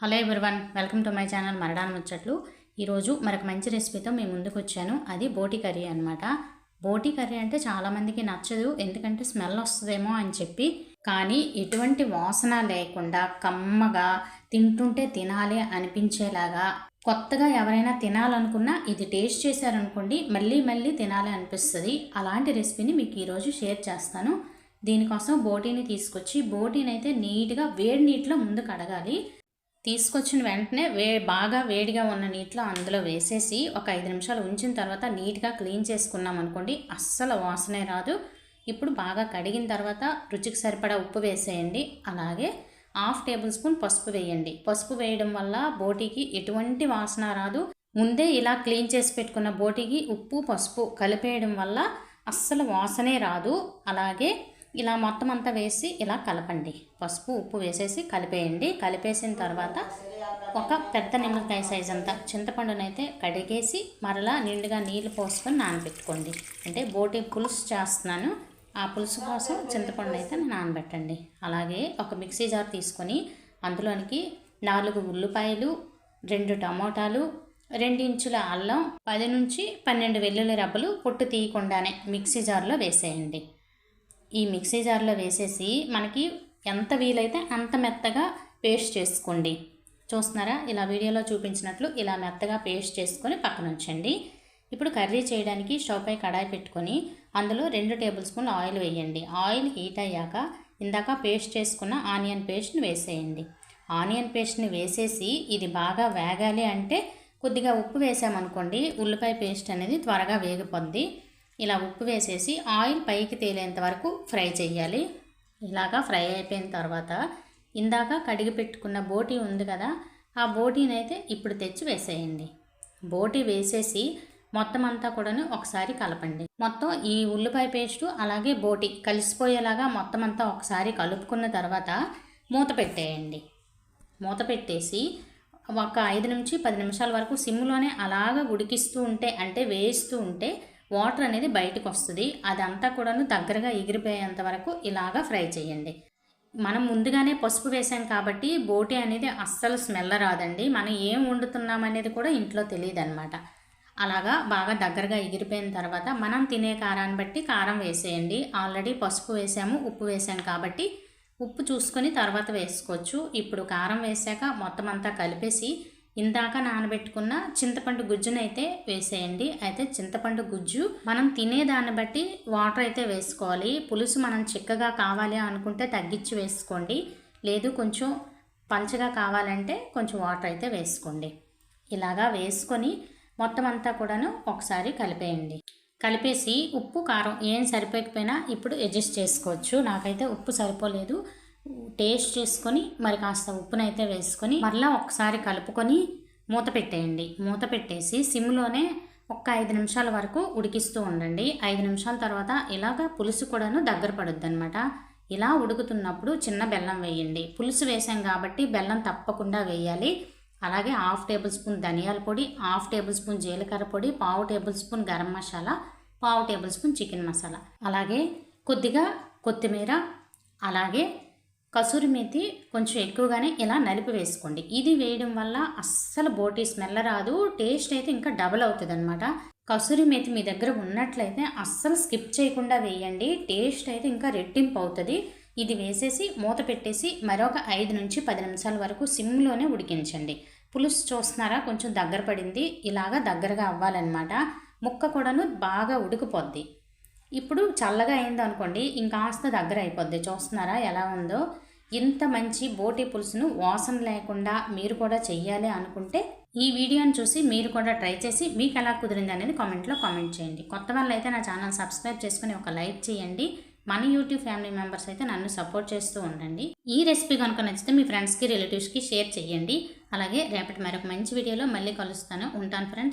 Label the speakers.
Speaker 1: Hello everyone, welcome to my channel Maradana Muchchatlu. ఈరోజు మరొక మంచి రెసిపీతో మేము ముందుకు వచ్చాను. అది బోటి కర్రీ అనమాట. బోటి కర్రీ అంటే చాలామందికి నచ్చదు, ఎందుకంటే స్మెల్ వస్తుందేమో అని చెప్పి. కానీ ఎటువంటి వాసన లేకుండా కమ్మగా తింటుంటే తినాలి అనిపించేలాగా, కొత్తగా ఎవరైనా తినాలనుకున్నా ఇది టేస్ట్ చేశారనుకోండి మళ్ళీ మళ్ళీ తినాలి అనిపిస్తుంది. అలాంటి రెసిపీని మీకు ఈరోజు షేర్ చేస్తాను. దీనికోసం బోటీని తీసుకొచ్చి బోటీని అయితే నీట్గా వేడి నీటిలో ముందు కడగాలి. తీసుకొచ్చిన వెంటనే బాగా వేడిగా ఉన్న నీటిలో అందులో వేసేసి ఒక 5 నిమిషాలు ఉంచిన తర్వాత నీట్గా క్లీన్ చేసుకున్నాం అనుకోండి, అస్సలు వాసనే రాదు. ఇప్పుడు బాగా కడిగిన తర్వాత రుచికి సరిపడా ఉప్పు వేసేయండి. అలాగే 1/2 టేబుల్ స్పూన్ పసుపు వేయండి. పసుపు వేయడం వల్ల బోటీకి ఎటువంటి వాసన రాదు. ముందే ఇలా క్లీన్ చేసి పెట్టుకున్న బోటీకి ఉప్పు పసుపు కలిపేయడం వల్ల అస్సలు వాసనే రాదు. అలాగే ఇలా మొత్తం అంతా వేసి ఇలా కలపండి. పసుపు ఉప్పు వేసేసి కలిపేయండి. కలిపేసిన తర్వాత ఒక పెద్ద నిమ్మకాయ సైజ్ అంతా చింతపండునైతే కడిగేసి మరలా నిండుగా నీళ్ళు పోసుకొని నానబెట్టుకోండి. అంటే బోటి పులుసు చేస్తున్నాను, ఆ పులుసు కోసం చింతపండు అయితే నానబెట్టండి. అలాగే ఒక మిక్సీ జార్ తీసుకొని అందులోనికి 4 ఉల్లిపాయలు, 2 టమోటాలు, 2 ఇంచుల అల్లం, 10 నుంచి 12 వెల్లుల్లి రబ్బలు పొట్టు తీయకుండానే మిక్సీ జార్లో వేసేయండి. ఈ మిక్సీ జార్లో వేసేసి మనకి ఎంత వీలైతే అంత మెత్తగా పేస్ట్ చేసుకోండి. చూస్తున్నారా, ఇలా వీడియోలో చూపించినట్లు ఇలా మెత్తగా పేస్ట్ చేసుకొని పక్కన ఉంచండి. ఇప్పుడు కర్రీ చేయడానికి స్టవ్ పై కడాయి పెట్టుకొని అందులో 2 టేబుల్ స్పూన్లు ఆయిల్ వేయండి. ఆయిల్ హీట్ అయ్యాక ఇందాక పేస్ట్ చేసుకున్న ఆనియన్ పేస్ట్ని వేసేయండి. ఆనియన్ పేస్ట్ని వేసేసి ఇది బాగా వేగాలి అంటే కొద్దిగా ఉప్పు వేసామనుకోండి, ఉల్లిపాయ పేస్ట్ అనేది త్వరగా వేగిపోద్ది. ఇలా ఉప్పు వేసేసి ఆయిల్ పైకి తేలేంత వరకు ఫ్రై చేయాలి. ఇలాగా ఫ్రై అయిపోయిన తర్వాత ఇందాక కడిగి పెట్టుకున్న బోటీ ఉంది కదా, ఆ బోటీని అయితే ఇప్పుడు తెచ్చి వేసేయండి. బోటీ వేసేసి మొత్తం అంతా కూడాను ఒకసారి కలపండి. మొత్తం ఈ ఉల్లిపాయ పేస్టు అలాగే బోటీ కలిసిపోయేలాగా మొత్తం అంతా ఒకసారి కలుపుకున్న తర్వాత మూత పెట్టేయండి. మూత పెట్టేసి ఒక 5 నుంచి 10 నిమిషాల వరకు సిమ్లోనే అలాగ ఉడికిస్తూ ఉంటే, అంటే వేస్తూ ఉంటే వాటర్ అనేది బయటకు వస్తుంది. అదంతా కూడాను దగ్గరగా ఎగిరిపోయేంత వరకు ఇలాగా ఫ్రై చేయండి. మనం ముందుగానే పసుపు వేసాం కాబట్టి బోటీ అనేది అస్సలు స్మెల్ రాదండి. మనం ఏం వండుతున్నాం అనేది కూడా ఇంట్లో తెలియదు అనమాట. అలాగా బాగా దగ్గరగా ఎగిరిపోయిన తర్వాత మనం తినే కారాన్ని బట్టి కారం వేసేయండి. ఆల్రెడీ పసుపు వేసాము, ఉప్పు వేసాం కాబట్టి ఉప్పు చూసుకొని తర్వాత వేసుకోవచ్చు. ఇప్పుడు కారం వేసాక మొత్తం అంతా కలిపేసి ఇందాక నానబెట్టుకున్న చింతపండు గుజ్జునైతే వేసేయండి. అయితే చింతపండు గుజ్జు మనం తినేదాన్ని బట్టి వాటర్ అయితే వేసుకోవాలి. పులుసు మనం చిక్కగా కావాలి అనుకుంటే తగ్గించి వేసుకోండి, లేదు కొంచెం పల్చగా కావాలంటే కొంచెం వాటర్ అయితే వేసుకోండి. ఇలాగా వేసుకొని మొత్తం అంతా కూడాను ఒకసారి కలిపేయండి. కలిపేసి ఉప్పు కారం ఏం సరిపోకపోయినా ఇప్పుడు అడ్జస్ట్ చేసుకోవచ్చు. నాకైతే ఉప్పు సరిపోలేదు, టేస్ట్ చేసుకొని మరి కాస్త ఉప్పునైతే వేసుకొని మరలా ఒకసారి కలుపుకొని మూత పెట్టేయండి. మూత పెట్టేసి సిమ్లోనే ఒక 5 నిమిషాల వరకు ఉడికిస్తూ ఉండండి. 5 నిమిషాల తర్వాత ఇలాగ పులుసు కూడాను దగ్గర పడుద్ది అనమాట. ఇలా ఉడుకుతున్నప్పుడు చిన్న బెల్లం వేయండి. పులుసు వేసాం కాబట్టి బెల్లం తప్పకుండా వేయాలి. అలాగే 1/2 టేబుల్ స్పూన్ ధనియాల పొడి, 1/2 టేబుల్ స్పూన్ జీలకర్ర పొడి, 1/2 table spoon garam masala, 1/2 table spoon chicken masala, అలాగే కొద్దిగా కొత్తిమీర, అలాగే కసూరి మేతి కొంచెం ఎక్కువగానే ఇలా నలిపి వేసుకోండి. ఇది వేయడం వల్ల అస్సలు బోటీ స్మెల్ రాదు, టేస్ట్ అయితే ఇంకా డబుల్ అవుతుంది అనమాట. కసూరి మేతి మీ దగ్గర ఉన్నట్లయితే అస్సలు స్కిప్ చేయకుండా వేయండి, టేస్ట్ అయితే ఇంకా రెట్టింపు అవుతుంది. ఇది వేసేసి మూత పెట్టేసి మరొక 5 నుంచి 10 నిమిషాల వరకు సిమ్లోనే ఉడికించండి. పులుసు చూస్తున్నారా, కొంచెం దగ్గర పడింది. ఇలాగా దగ్గరగా అవ్వాలన్నమాట. ముక్క కూడాను బాగా ఉడికిపోద్ది. ఇప్పుడు చల్లగా అయింది అనుకోండి, ఇంకాస్త దగ్గర అయిపోద్ది. చూస్తున్నారా ఎలా ఉందో. ఇంత మంచి బోటీ పులుసును వాసన లేకుండా మీరు కూడా చెయ్యాలి అనుకుంటే ఈ వీడియోని చూసి మీరు కూడా ట్రై చేసి మీకు ఎలా కుదిరింది అనేది కామెంట్లో కామెంట్ చేయండి. కొత్త వాళ్ళు అయితే నా ఛానల్ సబ్స్క్రైబ్ చేసుకుని ఒక లైక్ చేయండి. మన యూట్యూబ్ ఫ్యామిలీ మెంబర్స్ అయితే నన్ను సపోర్ట్ చేస్తూ ఉండండి. ఈ రెసిపీ కనుక నచ్చితే మీ ఫ్రెండ్స్కి రిలేటివ్స్కి షేర్ చేయండి. అలాగే రేపటి మరొక మంచి వీడియోలో మళ్ళీ కలుస్తాను. ఉంటాను ఫ్రెండ్స్.